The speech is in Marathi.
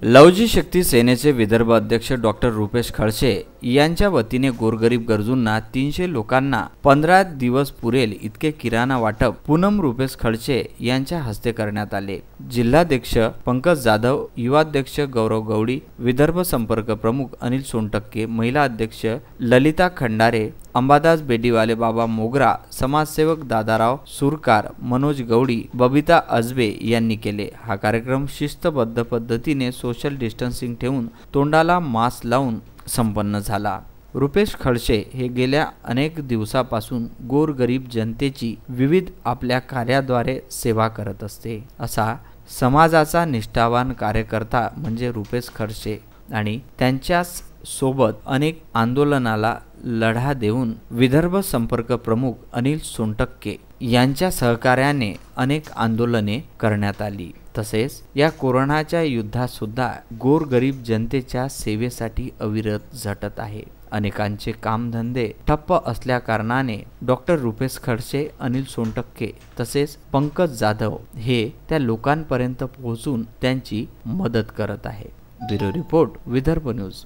लवजी शक्ती सेनेचे विदर्भ अध्यक्ष डॉक्टर रुपेश खळसे यांच्या वतीने गोरगरीब गरजूंना 300 लोकांना 15 दिवस पुरेल इतके किराणा वाटप पूनम रुपेश खळसे यांच्या हस्ते करण्यात आले। जिल्हाध्यक्ष पंकज जाधव, युवाध्यक्ष गौरव गवडी, विदर्भ संपर्क प्रमुख अनिल सोनटक्के, महिला अध्यक्ष ललिता खंडारे, अंबादास बेडीवाले, बाबा मोगरा, समाजसेवक दादाराव सुरकार, मनोज गवडी, बबिता अजबे यांनी केले। हा कार्यक्रम शिस्तबद्ध पद्धतीने सोशल डिस्टन्सिंग ठेवून तोंडाला मास्क लावून संपन्न झाला। रुपेश खळसे हे गेल्या अनेक दिवसापासून गोरगरीब जनतेची विविध आपल्या कार्याद्वारे सेवा करत असते। असा समाजाचा निष्ठावान कार्यकर्ता म्हणजे रुपेश खळसे आणि त्यांच्या सोबत अनेक आंदोलनाला लढा देऊन विदर्भ संपर्क प्रमुख अनिल सोनटक्के यांच्या सहकार्याने अनेक आंदोलने करण्यात आली। तसेच या कोरोनाच्या युद्धात सुद्धा गोरगरीब जनतेच्या सेवेसाठी अविरत झटत आहे। अनेकांचे कामधंदे ठप्प असल्या कारणाने डॉक्टर रुपेश खळसे, अनिल सोनटक्के तसेच पंकज जाधव हे त्या लोकांपर्यंत पोहोचून त्यांची मदत करत आहे। Bureau report, Vidarbha news.